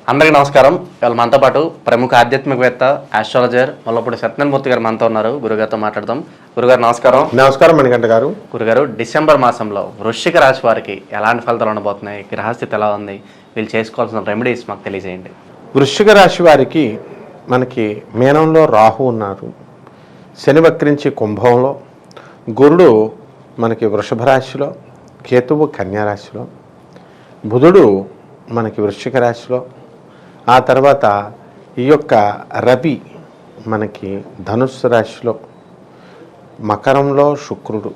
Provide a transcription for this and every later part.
అందరికీ నమస్కారం. ఇవాళ మనతో పాటు ప్రముఖ ఆధ్యాత్మికవేత్త ఆస్ట్రాలజర్ ముల్లపూడి సత్యనారాయణమూర్తి గారు మనతో ఉన్నారు. గురుగారితో మాట్లాడదాం. గురుగారు నమస్కారం. నమస్కారం మణికంఠ గారు. గురుగారు, డిసెంబర్ మాసంలో వృశ్చిక రాశి వారికి ఎలాంటి ఫలితాలు ఉండబోతున్నాయి, గ్రహస్థితి ఎలా ఉంది, వీళ్ళు చేసుకోవాల్సిన రెమెడీస్ మాకు తెలియజేయండి. వృశ్చిక రాశి వారికి మనకి మీనంలో రాహు ఉన్నారు, శని వక్రించి కుంభంలో, గురుడు మనకి వృషభ రాశిలో, కేతువు కన్యా రాశిలో, బుధుడు మనకి వృశ్చిక రాశిలో, ఆ తర్వాత ఈ యొక్క రవి మనకి ధనుస్సు రాశిలో, మకరంలో శుక్రుడు,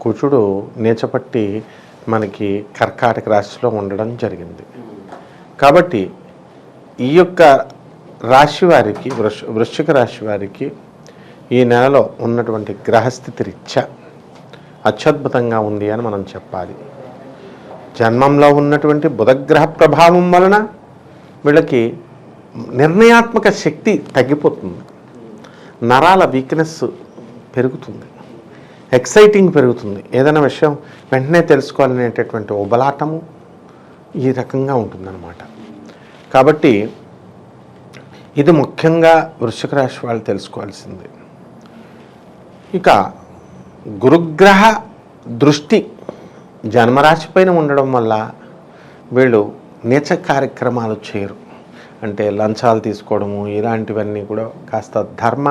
కుజుడు నీచపట్టి మనకి కర్కాటక రాశిలో ఉండడం జరిగింది. కాబట్టి ఈ యొక్క రాశి వారికి వృశ్చిక రాశి వారికి ఈ నెలలో ఉన్నటువంటి గ్రహస్థితి రీత్యా అత్యద్భుతంగా ఉంది అని మనం చెప్పాలి. జన్మంలో ఉన్నటువంటి బుధగ్రహ ప్రభావం వలన వీళ్ళకి నిర్ణయాత్మక శక్తి తగ్గిపోతుంది, నరాల వీక్నెస్ పెరుగుతుంది, ఎక్సైటింగ్ పెరుగుతుంది, ఏదైనా విషయం వెంటనే తెలుసుకోవాలనేటటువంటి ఉబలాటము ఈ రకంగా ఉంటుందన్నమాట. కాబట్టి ఇది ముఖ్యంగా వృశ్చిక రాశి వాళ్ళు తెలుసుకోవాల్సింది. ఇక గురుగ్రహ దృష్టి జన్మరాశి పైన ఉండడం వల్ల వీళ్ళు నీచ కార్యక్రమాలు చేయరు. అంటే లంచాలు తీసుకోవడము ఇలాంటివన్నీ కూడా కాస్త ధర్మ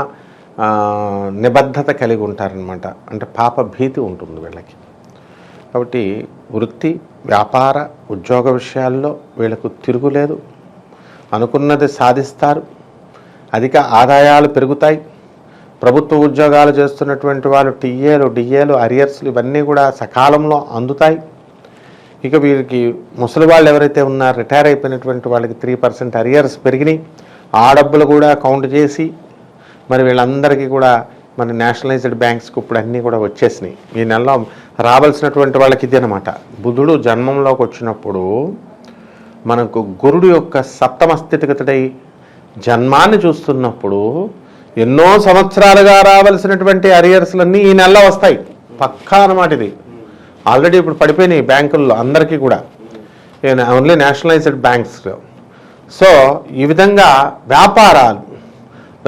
నిబద్ధత కలిగి ఉంటారనమాట. అంటే పాప భీతి ఉంటుంది వీళ్ళకి. కాబట్టి వృత్తి, వ్యాపార, ఉద్యోగ విషయాల్లో వీళ్ళకు తిరుగులేదు. అనుకున్నది సాధిస్తారు, అధిక ఆదాయాలు పెరుగుతాయి. ప్రభుత్వ ఉద్యోగాలు చేస్తున్నటువంటి వాళ్ళు టీఏలు, డిఏలు, అరియర్స్లు ఇవన్నీ కూడా సకాలంలో అందుతాయి. ఇక వీరికి ముసలి వాళ్ళు ఎవరైతే ఉన్నారో రిటైర్ అయిపోయినటువంటి వాళ్ళకి 3% అరియర్స్ పెరిగినాయి. ఆ డబ్బులు కూడా కౌంట్ చేసి మరి వీళ్ళందరికీ కూడా మన నేషనలైజ్డ్ బ్యాంక్స్కి ఇప్పుడు అన్నీ కూడా వచ్చేసినాయి. ఈ నెలలో రావాల్సినటువంటి వాళ్ళకి ఇది అనమాట. బుధుడు జన్మంలోకి వచ్చినప్పుడు మనకు గురుడు యొక్క సప్తమ స్థితిగతుడై జన్మాన్ని చూస్తున్నప్పుడు ఎన్నో సంవత్సరాలుగా రావాల్సినటువంటి అరియర్స్లన్నీ ఈ నెలలో వస్తాయి పక్కా అన్నమాట. ఇది ఆల్రెడీ ఇప్పుడు పడిపోయినాయి బ్యాంకుల్లో అందరికీ కూడా, ఓన్లీ నేషనలైజ్డ్ బ్యాంక్స్లో. సో ఈ విధంగా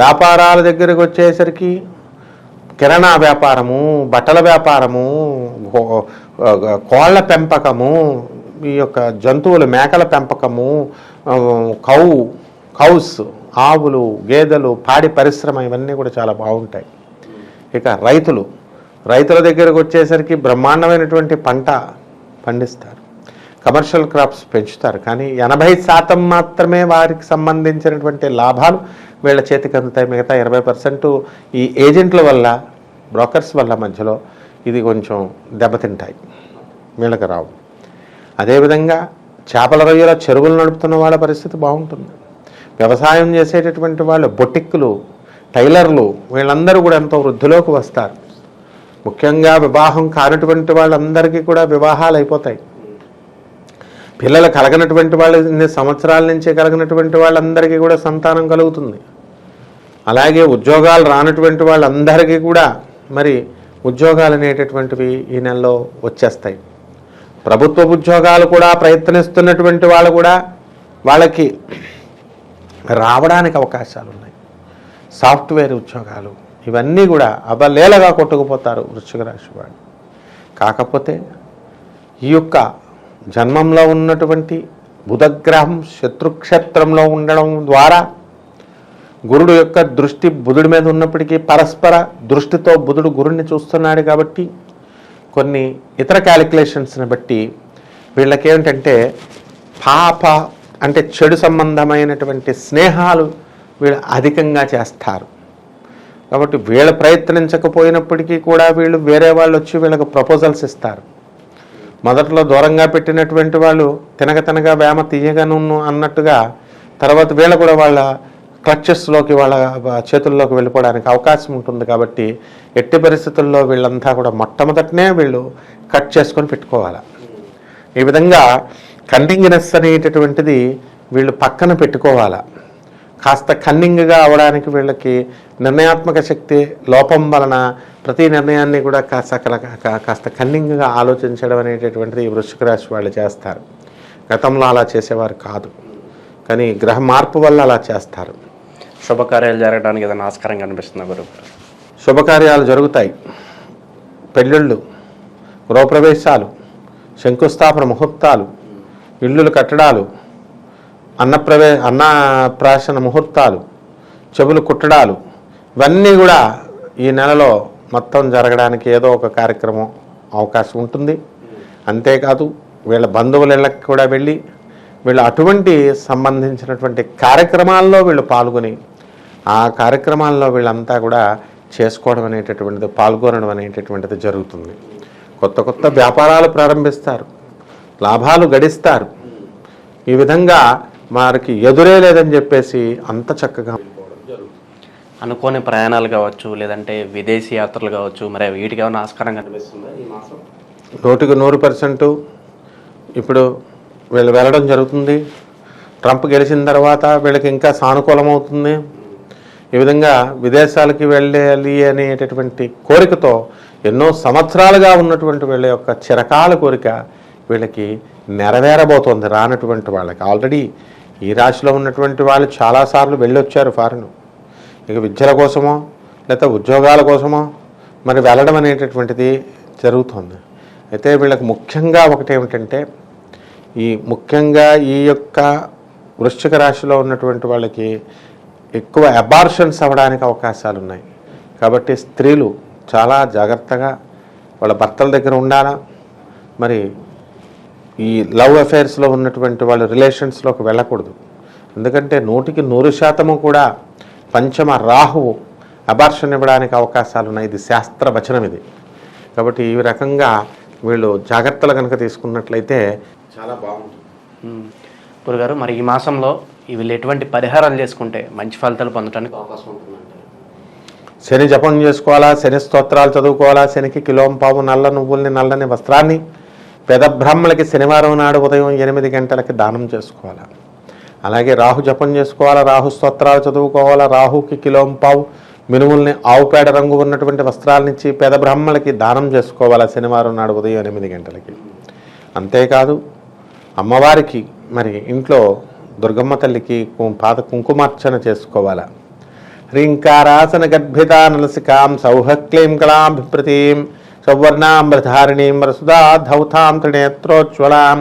వ్యాపారాల దగ్గరికి వచ్చేసరికి కిరాణా వ్యాపారము, బట్టల వ్యాపారము, కోళ్ల పెంపకము, ఈ యొక్క జంతువులు మేకల పెంపకము, కౌస్ ఆవులు, గేదెలు, పాడి పరిశ్రమ ఇవన్నీ కూడా చాలా బాగుంటాయి. ఇక రైతుల దగ్గరకు వచ్చేసరికి బ్రహ్మాండమైనటువంటి పంట పండిస్తారు, కమర్షియల్ క్రాప్స్ పెంచుతారు. కానీ 80% మాత్రమే వారికి సంబంధించినటువంటి లాభాలు వీళ్ళ చేతికి అందుతాయి. మిగతా 20% ఈ ఏజెంట్ల వల్ల, బ్రోకర్స్ వల్ల మధ్యలో ఇది కొంచెం దెబ్బతింటాయి, వీళ్ళకి రావు. అదేవిధంగా చేపల రొయ్యల చెరువులు నడుపుతున్న వాళ్ళ పరిస్థితి బాగుంటుంది. వ్యవసాయం చేసేటటువంటి వాళ్ళు, బొటిక్కులు, టైలర్లు వీళ్ళందరూ కూడా ఎంతో వృద్ధిలోకి వస్తారు. ముఖ్యంగా వివాహం కానటువంటి వాళ్ళందరికీ కూడా వివాహాలు అయిపోతాయి. పిల్లలు కలగనటువంటి వాళ్ళు, ఇన్ని సంవత్సరాల నుంచి కలగనటువంటి వాళ్ళందరికీ కూడా సంతానం కలుగుతుంది. అలాగే ఉద్యోగాలు రానటువంటి వాళ్ళందరికీ కూడా మరి ఉద్యోగాలు అనేటటువంటివి ఈ నెలలో వచ్చేస్తాయి. ప్రభుత్వ ఉద్యోగాలు కూడా ప్రయత్నిస్తున్నటువంటి వాళ్ళు కూడా వాళ్ళకి రావడానికి అవకాశాలు ఉన్నాయి. సాఫ్ట్వేర్ ఉద్యోగాలు ఇవన్నీ కూడా అబలేలగా కొట్టుకుపోతారు వృశ్చిక రాశి వాళ్ళు. కాకపోతే ఈ యొక్క జన్మంలో ఉన్నటువంటి బుధగ్రహం శత్రుక్షేత్రంలో ఉండడం ద్వారా గురుడు యొక్క దృష్టి బుధుడి మీద ఉన్నప్పటికీ పరస్పర దృష్టితో బుధుడు గురుడిని చూస్తున్నాడు. కాబట్టి కొన్ని ఇతర క్యాలిక్యులేషన్స్ని బట్టి వీళ్ళకేమిటంటే పాప అంటే చెడు సంబంధమైనటువంటి స్నేహాలు వీళ్ళు అధికంగా చేస్తారు. కాబట్టి వీళ్ళు ప్రయత్నించకపోయినప్పటికీ కూడా వీళ్ళు వేరే వాళ్ళు వచ్చి వీళ్ళకు ప్రపోజల్స్ ఇస్తారు. మొదట్లో దూరంగా పెట్టినటువంటి వాళ్ళు తినగా వేమ తీయగను అన్నట్టుగా తర్వాత వీళ్ళు కూడా వాళ్ళ క్లచెస్లోకి, వాళ్ళ చేతుల్లోకి వెళ్ళిపోవడానికి అవకాశం ఉంటుంది. కాబట్టి ఎట్టి పరిస్థితుల్లో వీళ్ళంతా కూడా మొట్టమొదటనే వీళ్ళు కట్ చేసుకొని పెట్టుకోవాలి. ఈ విధంగా కన్నింగ్నెస్ అనేటటువంటిది వీళ్ళు పక్కన పెట్టుకోవాలా. కాస్త కన్నింగ్గా అవడానికి వీళ్ళకి నిర్ణయాత్మక శక్తి లోపం వలన ప్రతి నిర్ణయాన్ని కూడా కాస్త కన్నింగ్గా ఆలోచించడం అనేటటువంటిది ఈ వృశ్చిక రాశి వాళ్ళు చేస్తారు. గతంలో అలా చేసేవారు కాదు. కానీ గ్రహ మార్పు వల్ల అలా చేస్తారు. శుభకార్యాలు జరగడానికి ఏదైనా ఆస్కారం కనిపిస్తుందా గురుగారు? శుభకార్యాలు జరుగుతాయి. పెళ్ళిళ్ళు, గృహప్రవేశాలు, శంకుస్థాపన ముహూర్తాలు, ఇళ్ళులు కట్టడాలు, అన్నప్రాశన ముహూర్తాలు, చెవులు కుట్టడాలు, ఇవన్నీ కూడా ఈ నెలలో మొత్తం జరగడానికి ఏదో ఒక కార్యక్రమం అవకాశం ఉంటుంది. అంతేకాదు వీళ్ళ బంధువుల ఇళ్ళకి కూడా వెళ్ళి వీళ్ళు అటువంటి సంబంధించినటువంటి కార్యక్రమాల్లో వీళ్ళు పాల్గొని ఆ కార్యక్రమాల్లో వీళ్ళంతా కూడా చేసుకోవడం అనేటటువంటిది, పాల్గొనడం అనేటటువంటిది జరుగుతుంది. కొత్త కొత్త వ్యాపారాలు ప్రారంభిస్తారు, లాభాలు గడిస్తారు. ఈ విధంగా వారికి ఎదురే లేదని చెప్పేసి అంత చక్కగా అనుకోని ప్రయాణాలు కావచ్చు, లేదంటే విదేశీ యాత్రలు కావచ్చు, మరి వీటికి ఏమైనా ఆస్కారం కనిపిస్తుందా ఈ మాసం? 100% ఇప్పుడు వీళ్ళు వెళ్ళడం జరుగుతుంది. ట్రంప్ గెలిచిన తర్వాత వీళ్ళకి ఇంకా సానుకూలమవుతుంది. ఈ విధంగా విదేశాలకి వెళ్ళాలి అనేటటువంటి కోరికతో ఎన్నో సంవత్సరాలుగా ఉన్నటువంటి వీళ్ళ యొక్క చిరకాల కోరిక వీళ్ళకి నెరవేరబోతోంది రానటువంటి వాళ్ళకి. ఆల్రెడీ ఈ రాశిలో ఉన్నటువంటి వాళ్ళు చాలాసార్లు వెళ్ళొచ్చారు ఫారెన్. ఇక విద్యల కోసమో లేకపోతే ఉద్యోగాల కోసమో మరి వెళ్ళడం అనేటటువంటిది జరుగుతుంది. అయితే వీళ్ళకి ముఖ్యంగా ఒకటి ఏమిటంటే ముఖ్యంగా ఈ యొక్క వృశ్చిక రాశిలో ఉన్నటువంటి వాళ్ళకి ఎక్కువ అబార్షన్స్ అవ్వడానికి అవకాశాలు ఉన్నాయి. కాబట్టి స్త్రీలు చాలా జాగ్రత్తగా వాళ్ళ భర్తల దగ్గర ఉండాలా. మరి ఈ లవ్ అఫైర్స్లో ఉన్నటువంటి వాళ్ళు రిలేషన్స్లోకి వెళ్ళకూడదు. ఎందుకంటే 100% కూడా పంచమ రాహువు అబార్షన్ ఇవ్వడానికి అవకాశాలు ఉన్నాయి. ఇది శాస్త్ర వచనం ఇది. కాబట్టి ఈ రకంగా వీళ్ళు జాగ్రత్తలు కనుక తీసుకున్నట్లయితే చాలా బాగుంటుంది. గురుగారు, మరి ఈ మాసంలో వీళ్ళు ఎటువంటి పరిహారాలు చేసుకుంటే మంచి ఫలితాలు పొందడానికి అవకాశం ఉంటుందంటే? శని జపం చేసుకోవాలా, శని స్తోత్రాలు చదువుకోవాలా, శనికి కిలోంపావు నల్ల నువ్వుల్ని, నల్లని వస్త్రాన్ని పేద బ్రాహ్మణులకి శనివారం నాడు ఉదయం 8 గంటలకి దానం చేసుకోవాలా. అలాగే రాహు జపం చేసుకోవాలా, రాహు స్తోత్రాలు చదువుకోవాలా, రాహుకి కిలోంపావు మినుముల్ని, ఆవు పేడ రంగు ఉన్నటువంటి వస్త్రాలనిచ్చి పేద బ్రాహ్మణులకి దానం చేసుకోవాలా శనివారం నాడు ఉదయం 8 గంటలకి. అంతేకాదు అమ్మవారికి మరి ఇంట్లో దుర్గమ్మ తల్లికి పాద కుంకుమార్చన చేసుకోవాలా. హ్రీంకారాసన గర్భిత నలసికాం సౌహక్లీం కళాభిప్రతీం సౌవర్ణాంబరధారిణీం వరసుదా ధౌతాం త్రినేత్రోజ్వలాం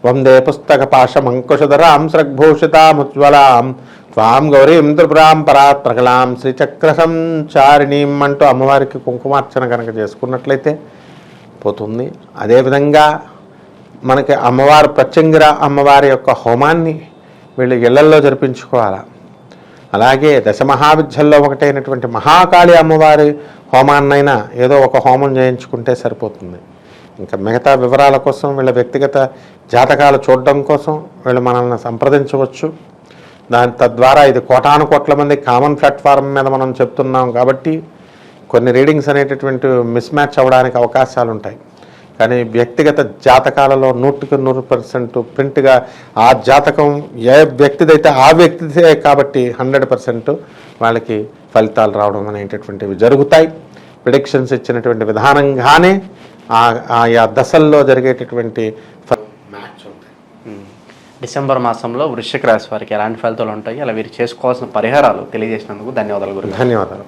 వందే పుస్తక పాశమంకుశధరాం స్రగ్భూషితాముజ్వలాం త్వాం గౌరీం త్రిపురాం పరాత్ప్రకలాం శ్రీచక్ర సంచారిణీం అంటూ అమ్మవారికి కుంకుమార్చన కనుక చేసుకున్నట్లయితే పోతుంది. అదేవిధంగా మనకి అమ్మవారు ప్రత్యంగిర అమ్మవారి యొక్క హోమాన్ని వీళ్ళు ఇళ్లల్లో జరిపించుకోవాలి. అలాగే దశమహావిద్యల్లో ఒకటైనటువంటి మహాకాళి అమ్మవారి హోమాన్నైనా ఏదో ఒక హోమం చేయించుకుంటే సరిపోతుంది. ఇంకా మిగతా వివరాల కోసం వీళ్ళ వ్యక్తిగత జాతకాలు చూడడం కోసం వీళ్ళు మనల్ని సంప్రదించవచ్చు. తద్వారా ఇది కోటాను కోట్ల మంది కామన్ ప్లాట్ఫామ్ మీద మనం చెప్తున్నాం కాబట్టి కొన్ని రీడింగ్స్ అనేటటువంటి మిస్ మ్యాచ్ అవ్వడానికి అవకాశాలు ఉంటాయి. కానీ వ్యక్తిగత జాతకాలలో 100% ప్రింట్గా ఆ జాతకం ఏ వ్యక్తిదైతే ఆ వ్యక్తిదే కాబట్టి 100% వాళ్ళకి ఫలితాలు రావడం అనేటటువంటివి జరుగుతాయి. ప్రిడిక్షన్స్ ఇచ్చినటువంటి విధానంగానే ఆయా దశల్లో జరిగేటటువంటి మ్యాచ్ ఉంటాయి. డిసెంబర్ మాసంలో వృశ్చిక రాశి వారికి ఎలాంటి ఫలితాలు ఉంటాయి, అలా వీరు చేసుకోవాల్సిన పరిహారాలు తెలియజేసినందుకు ధన్యవాదాలు గురు. ధన్యవాదాలు.